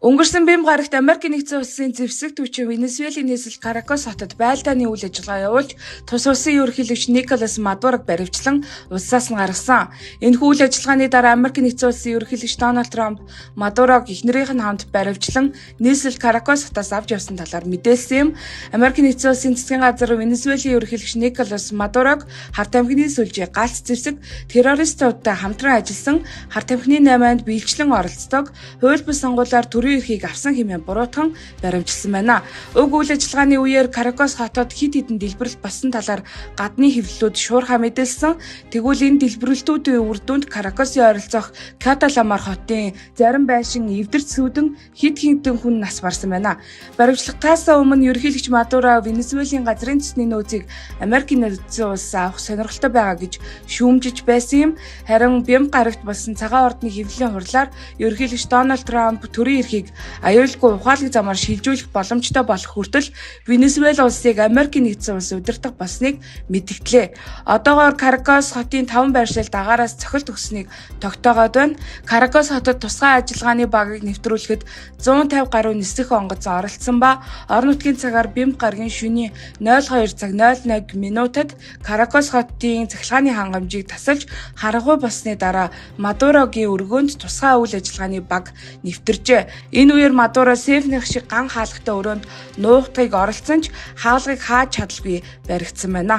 Өнгөрсөн бям гарагт Америк нэгдсэн улсын зэвсэг түвшин Венесуэлийн нийслэл Каракас хотод байлдааны үйл ажиллагаа явуулж тус улсын ерөнхийлөгч Николас Мадурог баривчлан улсаас нь гаргасан. Энэхүү үйл ажиллагааны дараа Америк нэгдсэн улсын ерөнхийлөгч Дональд Трамп Мадурог эхнэрийнх нь хамт баривчлан нийслэл Каракас хотоос авч явсан талаар мэдээлсэн юм. Америк нэгдсэн улсын засгийн газар Венесуэлийн ерөнхийлөгч Николас Мадурог харт амхины сүлжээ галц зэвсэг террористуудтай хамтран ажилласан харт амхины 8-нд биелжлэн оролцдог хууль бус сонгуулиар төрийн эрхийг авсан хэмээн буруутган баримжилсан байна. Уг үйл ажиллагааны үеэр Каракас хотод хэд хэдэн дэлбэрэлт басан талаар гадны хэвлэлүүд шуурхаа мэдээлсэн. Тэгвэл энэ дэлбэрэлтүүдийн үр дүнд Каракасын ойролцоох Каталамар хотын зарим байшин эвдэрч сүйдэн хэд хэдэн хүн нас барсан байна. Баримтлагатаас өмнө ерөнхийлөгч Мадуро Венесуэлийн газрын төсний нөөцийг Америкийн нэгдсэн улс авах сонирхолтой байгаа гэж шүүмжиж байсан юм. Харин бям гарагт болсон цагаан ордны хэвлэлийн хурлаар ерөнхийлөгч Дональд Трамп төрийн эрхийг аюулгүй ухаалаг замаар шилжүүлэх боломжтой болох хүртэл Венесуэл улсыг Америк нэгдсэн улс удирдах болсныг мэдгдлээ. Одоогоор Каракас хотын 5 байршил дагаараас цохилт өгсөнийг тогтоогоод байна. Каракас хотод тусгай ажиллагааны багийг нэвтрүүлэхэд 150 гаруй нисэх онгоц оролцсон ба орон нутгийн цагаар бямб гарагийн шөнийн 02 цаг 01 минутад Каракас хотын цахилгааны хангамжийг тасалж харанхуй болсны дараа Мадурогийн өргөөнд тусгай үйл ажиллагааны баг нэвтэржээ. Энэ үеэр Мадуро Сефних шиг ган хаалгатай өрөөнд нуугдгийг оролцсон ч хаалгыг хааж чадалгүй баригдсан байна.